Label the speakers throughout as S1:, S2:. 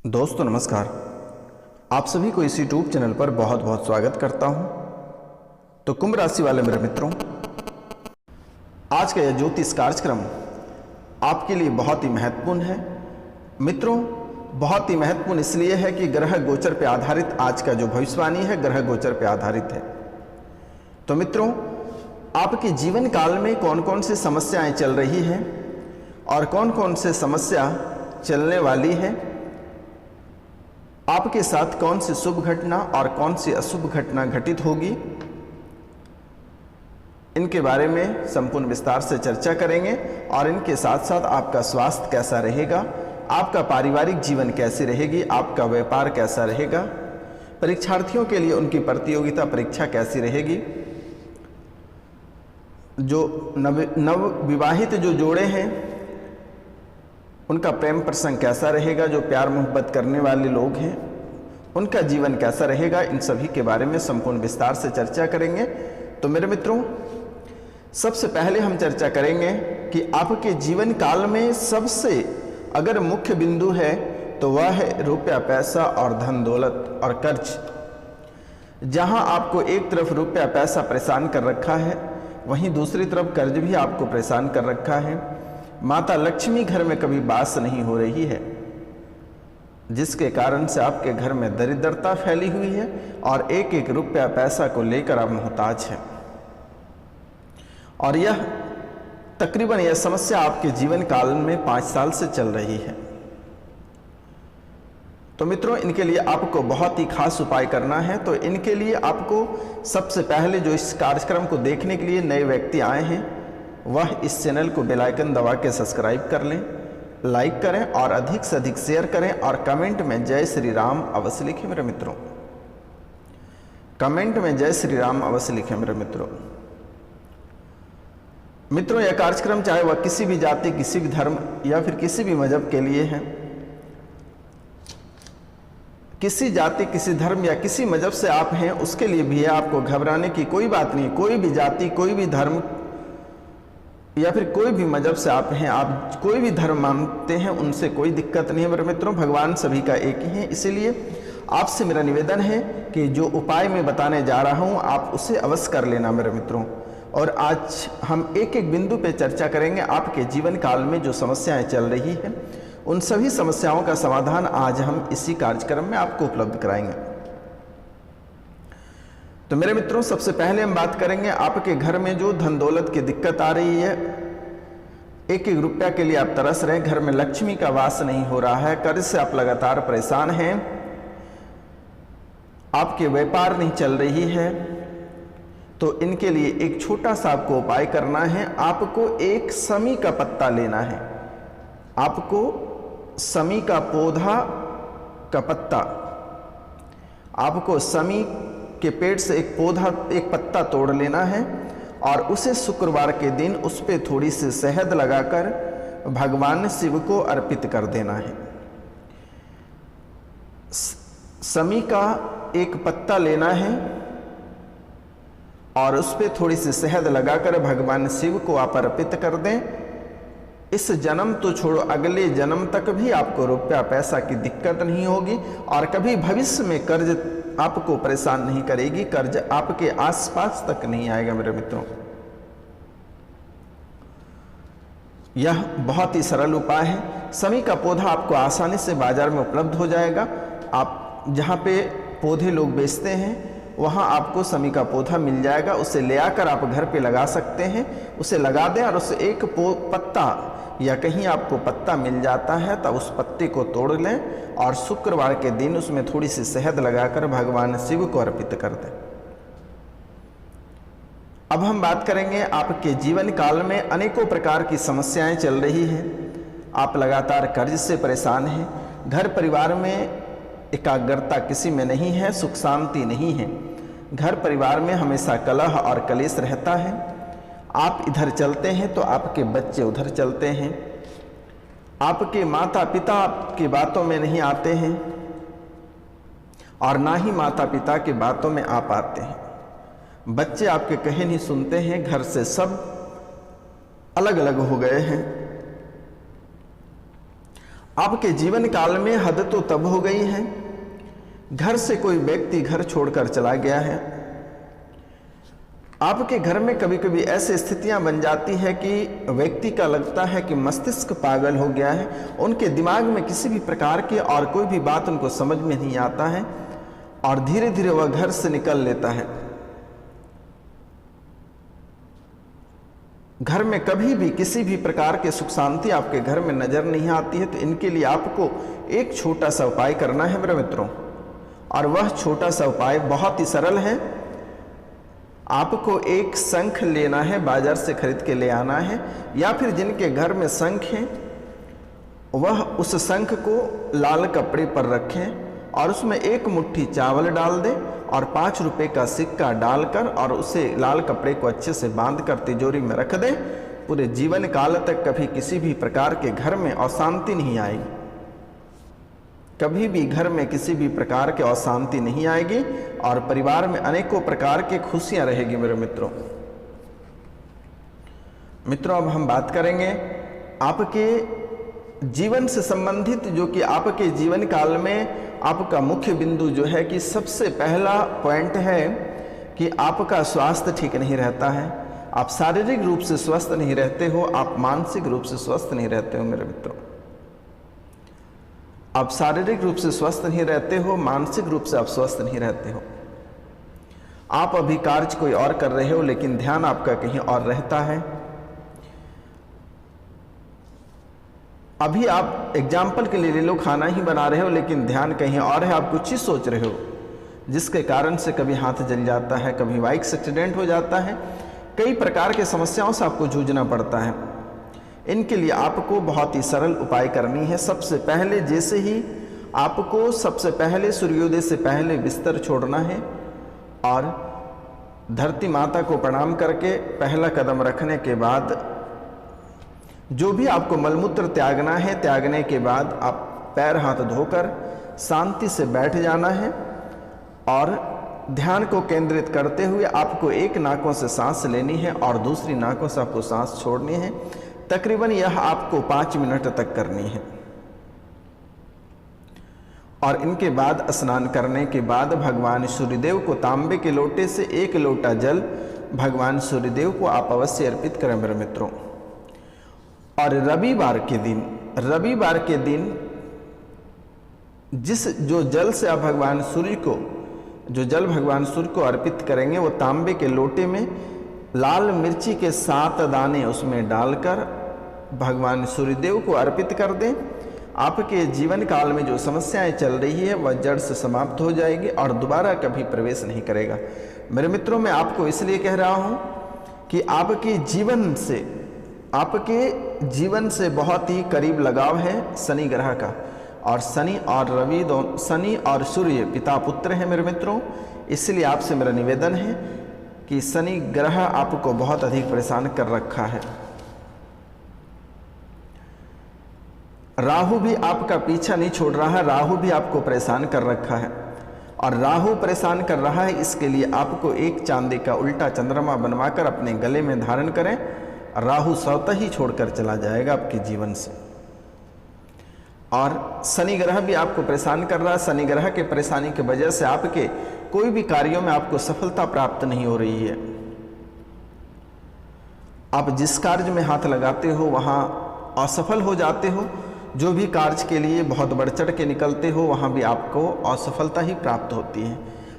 S1: दोस्तों नमस्कार। आप सभी को इस यूट्यूब चैनल पर बहुत बहुत स्वागत करता हूं। तो कुंभ राशि वाले मेरे मित्रों, आज का यह ज्योतिष कार्यक्रम आपके लिए बहुत ही महत्वपूर्ण है। मित्रों, बहुत ही महत्वपूर्ण इसलिए है कि ग्रह गोचर पर आधारित आज का जो भविष्यवाणी है ग्रह गोचर पर आधारित है। तो मित्रों, आपके जीवन काल में कौन कौन सी समस्याएं चल रही हैं और कौन कौन से समस्या चलने वाली है, आपके साथ कौन सी शुभ घटना और कौन सी अशुभ घटना घटित होगी, इनके बारे में संपूर्ण विस्तार से चर्चा करेंगे। और इनके साथ साथ आपका स्वास्थ्य कैसा रहेगा, आपका पारिवारिक जीवन कैसी रहेगी, आपका व्यापार कैसा रहेगा, परीक्षार्थियों के लिए उनकी प्रतियोगिता परीक्षा कैसी रहेगी, जो नव विवाहित जो जोड़े हैं उनका प्रेम प्रसंग कैसा रहेगा, जो प्यार मोहब्बत करने वाले लोग हैं उनका जीवन कैसा रहेगा, इन सभी के बारे में संपूर्ण विस्तार से चर्चा करेंगे। तो मेरे मित्रों, सबसे पहले हम चर्चा करेंगे कि आपके जीवन काल में सबसे अगर मुख्य बिंदु है तो वह है रुपया पैसा और धन दौलत और कर्ज। जहां आपको एक तरफ रुपया पैसा परेशान कर रखा है, वहीं दूसरी तरफ कर्ज भी आपको परेशान कर रखा है। माता लक्ष्मी घर में कभी वास नहीं हो रही है, जिसके कारण से आपके घर में दरिद्रता फैली हुई है और एक एक रुपया पैसा को लेकर आप मोहताज हैं। और यह तकरीबन यह समस्या आपके जीवन काल में 5 साल से चल रही है। तो मित्रों, इनके लिए आपको बहुत ही खास उपाय करना है। तो इनके लिए आपको सबसे पहले जो इस कार्यक्रम को देखने के लिए नए व्यक्ति आए हैं वह इस चैनल को बेल आइकन दबा के सब्सक्राइब कर लें, लाइक करें और अधिक से अधिक शेयर करें और कमेंट में जय श्री राम अवश्य लिखें मेरे मित्रों। कमेंट में जय श्री राम अवश्य लिखें मेरे मित्रों। मित्रों, यह कार्यक्रम चाहे वह किसी भी जाति, किसी भी धर्म या फिर किसी भी मजहब के लिए है, किसी जाति, किसी धर्म या किसी मजहब से आप हैं उसके लिए भी है। आपको घबराने की कोई बात नहीं। कोई भी जाति, कोई भी धर्म या फिर कोई भी मजहब से आप हैं, आप कोई भी धर्म मानते हैं, उनसे कोई दिक्कत नहीं है मेरे मित्रों। भगवान सभी का एक ही है। इसीलिए आपसे मेरा निवेदन है कि जो उपाय मैं बताने जा रहा हूं आप उसे अवश्य कर लेना मेरे मित्रों। और आज हम एक एक बिंदु पे चर्चा करेंगे। आपके जीवन काल में जो समस्याएं चल रही हैं उन सभी समस्याओं का समाधान आज हम इसी कार्यक्रम में आपको उपलब्ध कराएंगे। तो मेरे मित्रों, सबसे पहले हम बात करेंगे आपके घर में जो धन दौलत की दिक्कत आ रही है, एक एक रुपया के लिए आप तरस रहे हैं, घर में लक्ष्मी का वास नहीं हो रहा है, कर्ज से आप लगातार परेशान हैं, आपके व्यापार नहीं चल रही है। तो इनके लिए एक छोटा सा आपको उपाय करना है। आपको एक समी का पत्ता लेना है। आपको समी का पौधा का पत्ता, आपको समी के पेड़ से एक पत्ता तोड़ लेना है और उसे शुक्रवार के दिन उस पर थोड़ी सी शहद लगाकर भगवान शिव को अर्पित कर देना है। समी का एक पत्ता लेना है और उस पर थोड़ी सी शहद लगाकर भगवान शिव को आप अर्पित कर दें। इस जन्म तो छोड़ो, अगले जन्म तक भी आपको रुपया पैसा की दिक्कत नहीं होगी और कभी भविष्य में कर्ज आपको परेशान नहीं करेगी। कर्ज आपके आसपास तक नहीं आएगा मेरे मित्रों। यह बहुत ही सरल उपाय है। समी का पौधा आपको आसानी से बाजार में उपलब्ध हो जाएगा। आप जहाँ पे पौधे लोग बेचते हैं वहाँ आपको समी का पौधा मिल जाएगा। उसे ले आकर आप घर पे लगा सकते हैं। उसे लगा दें और उसे एक पत्ता या कहीं आपको पत्ता मिल जाता है तब उस पत्ते को तोड़ लें और शुक्रवार के दिन उसमें थोड़ी सी शहद लगाकर भगवान शिव को अर्पित कर दें। अब हम बात करेंगे, आपके जीवन काल में अनेकों प्रकार की समस्याएं चल रही हैं। आप लगातार कर्ज से परेशान हैं, घर परिवार में एकाग्रता किसी में नहीं है, सुख शांति नहीं है, घर परिवार में हमेशा कलह और कलेश रहता है। आप इधर चलते हैं तो आपके बच्चे उधर चलते हैं, आपके माता पिता आपकी बातों में नहीं आते हैं और ना ही माता पिता की बातों में आप आते हैं। बच्चे आपके कहे नहीं सुनते हैं, घर से सब अलग अलग हो गए हैं। आपके जीवन काल में हद तो तब हो गई है, घर से कोई व्यक्ति घर छोड़कर चला गया है। आपके घर में कभी कभी ऐसी स्थितियां बन जाती है कि व्यक्ति का लगता है कि मस्तिष्क पागल हो गया है, उनके दिमाग में किसी भी प्रकार की और कोई भी बात उनको समझ में नहीं आता है और धीरे धीरे वह घर से निकल लेता है। घर में कभी भी किसी भी प्रकार के सुख शांति आपके घर में नजर नहीं आती है, तो इनके लिए आपको एक छोटा सा उपाय करना है मेरे मित्रों, और वह छोटा सा उपाय बहुत ही सरल है। आपको एक शंख लेना है, बाजार से खरीद के ले आना है, या फिर जिनके घर में शंख है वह उस शंख को लाल कपड़े पर रखें और उसमें एक मुट्ठी चावल डाल दें और 5 रुपए का सिक्का डालकर और उसे लाल कपड़े को अच्छे से बांधकर तिजोरी में रख दें। पूरे जीवन काल तक कभी किसी भी प्रकार के घर में अशांति नहीं आएगी, कभी भी घर में किसी भी प्रकार के अशांति नहीं आएगी और परिवार में अनेकों प्रकार की खुशियां रहेगी मेरे मित्रों। अब हम बात करेंगे आपके जीवन से संबंधित, जो कि आपके जीवन काल में आपका मुख्य बिंदु जो है कि सबसे पहला पॉइंट है कि आपका स्वास्थ्य ठीक नहीं रहता है। आप शारीरिक रूप से स्वस्थ नहीं रहते हो, आप मानसिक रूप से स्वस्थ नहीं रहते हो मेरे मित्रों। आप शारीरिक रूप से स्वस्थ नहीं रहते हो, मानसिक रूप से आप स्वस्थ नहीं रहते हो। आप अभी कार्य कोई और कर रहे हो लेकिन ध्यान आपका कहीं और रहता है। अभी आप एग्जाम्पल के लिए ले लो, खाना ही बना रहे हो लेकिन ध्यान कहीं और है, आप कुछ ही सोच रहे हो, जिसके कारण से कभी हाथ जल जाता है, कभी बाइक से एक्सीडेंट हो जाता है, कई प्रकार की समस्याओं से आपको जूझना पड़ता है। इनके लिए आपको बहुत ही सरल उपाय करनी है। सबसे पहले जैसे ही आपको सबसे पहले सूर्योदय से पहले बिस्तर छोड़ना है और धरती माता को प्रणाम करके पहला कदम रखने के बाद जो भी आपको मलमूत्र त्यागना है, त्यागने के बाद आप पैर हाथ धोकर शांति से बैठ जाना है और ध्यान को केंद्रित करते हुए आपको एक नाकों से सांस लेनी है और दूसरी नाकों से आपको सांस छोड़नी है। तकरीबन यह आपको 5 मिनट तक करनी है और इनके बाद स्नान करने के बाद भगवान सूर्यदेव को तांबे के लोटे से 1 लोटा जल भगवान सूर्यदेव को आप अवश्य अर्पित करें मेरे मित्रों। और रविवार के दिन जो जल भगवान सूर्य को अर्पित करेंगे, वो तांबे के लोटे में लाल मिर्ची के 7 दाने उसमें डालकर भगवान सूर्यदेव को अर्पित कर दें। आपके जीवन काल में जो समस्याएं चल रही है वह जड़ से समाप्त हो जाएगी और दोबारा कभी प्रवेश नहीं करेगा। मेरे मित्रों, मैं आपको इसलिए कह रहा हूं कि आपके जीवन से बहुत ही करीब लगाव है शनि ग्रह का, और शनि और सूर्य पिता पुत्र हैं मेरे मित्रों। इसलिए आपसे मेरा निवेदन है कि शनि ग्रह आपको बहुत अधिक परेशान कर रखा है। राहु भी आपका पीछा नहीं छोड़ रहा है, राहु भी आपको परेशान कर रखा है, और राहु परेशान कर रहा है। इसके लिए आपको एक चांदी का उल्टा चंद्रमा बनवाकर अपने गले में धारण करें। राहु स्वतः ही छोड़कर चला जाएगा आपके जीवन से। और शनि ग्रह भी आपको परेशान कर रहा है। शनि ग्रह के परेशानी की वजह से आपके कोई भी कार्यों में आपको सफलता प्राप्त नहीं हो रही है। आप जिस कार्य में हाथ लगाते हो वहां असफल हो जाते हो। जो भी कार्य के लिए बहुत बढ़ चढ़ के निकलते हो वहां भी आपको असफलता ही प्राप्त होती है।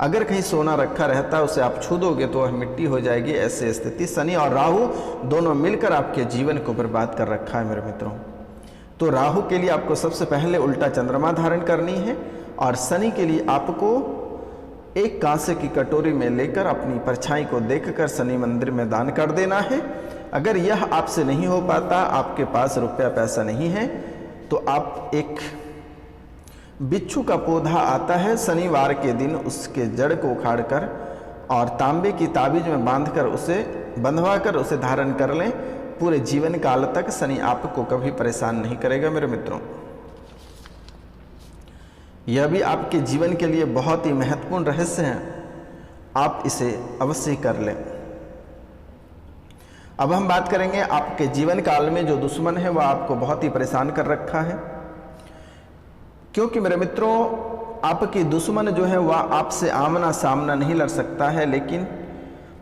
S1: अगर कहीं सोना रखा रहता है उसे आप छू दोगे तो वह मिट्टी हो जाएगी। ऐसी स्थिति शनि और राहु दोनों मिलकर आपके जीवन को बर्बाद कर रखा है मेरे मित्रों। तो राहु के लिए आपको सबसे पहले उल्टा चंद्रमा धारण करनी है, और शनि के लिए आपको एक कांसे की कटोरी में लेकर अपनी परछाई को देखकर शनि मंदिर में दान कर देना है। अगर यह आपसे नहीं हो पाता, आपके पास रुपया पैसा नहीं है, तो आप एक बिच्छू का पौधा आता है, शनिवार के दिन उसके जड़ को उखाड़कर और तांबे की ताबीज में बांधकर उसे बंधवाकर उसे धारण कर लें। पूरे जीवन काल तक शनि आपको कभी परेशान नहीं करेगा मेरे मित्रों। यह भी आपके जीवन के लिए बहुत ही महत्वपूर्ण रहस्य है, आप इसे अवश्य कर लें। अब हम बात करेंगे आपके जीवन काल में जो दुश्मन है वह आपको बहुत ही परेशान कर रखा है। क्योंकि मेरे मित्रों, आपकी दुश्मन जो है वह आपसे आमना सामना नहीं लड़ सकता है, लेकिन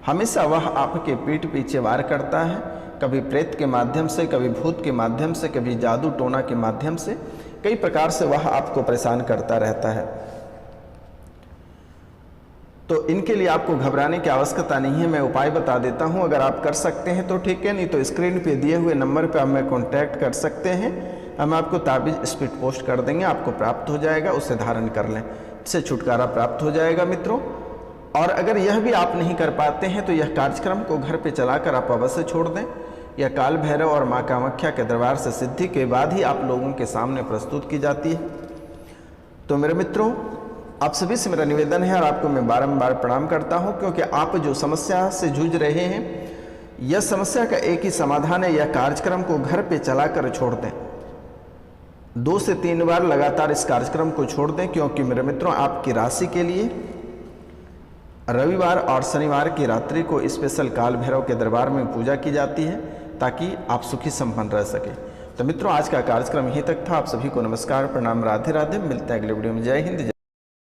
S1: हमेशा वह आपके पीठ पीछे वार करता है, कभी प्रेत के माध्यम से, कभी भूत के माध्यम से, कभी जादू टोना के माध्यम से, कई प्रकार से वह आपको परेशान करता रहता है। तो इनके लिए आपको घबराने की आवश्यकता नहीं है। मैं उपाय बता देता हूं, अगर आप कर सकते हैं तो ठीक है, नहीं तो स्क्रीन पे दिए हुए नंबर पे आप हमें कॉन्टैक्ट कर सकते हैं। हम आपको ताबीज़ स्पीड पोस्ट कर देंगे, आपको प्राप्त हो जाएगा, उसे धारण कर लें, इससे छुटकारा प्राप्त हो जाएगा मित्रों। और अगर यह भी आप नहीं कर पाते हैं तो यह कार्यक्रम को घर पे चलाकर आप अवश्य छोड़ दें। यह काल भैरव और माँ कामाख्या के दरबार से सिद्धि के बाद ही आप लोगों के सामने प्रस्तुत की जाती है। तो मेरे मित्रों, आप सभी से मेरा निवेदन है और आपको मैं बारंबार प्रणाम करता हूं, क्योंकि आप जो समस्या से जूझ रहे हैं, यह समस्या का एक ही समाधान है, यह कार्यक्रम को घर पे चलाकर छोड़ दें। 2 से 3 बार लगातार इस कार्यक्रम को छोड़ दें, क्योंकि मेरे मित्रों, आपकी राशि के लिए रविवार और शनिवार की रात्रि को स्पेशल काल भैरव के दरबार में पूजा की जाती है, ताकि आप सुखी संपन्न रह सके। तो मित्रों, आज का कार्यक्रम यहीं तक था। आप सभी को नमस्कार, प्रणाम, राधे राधे। मिलते हैं अगले वीडियो में। जय हिंद।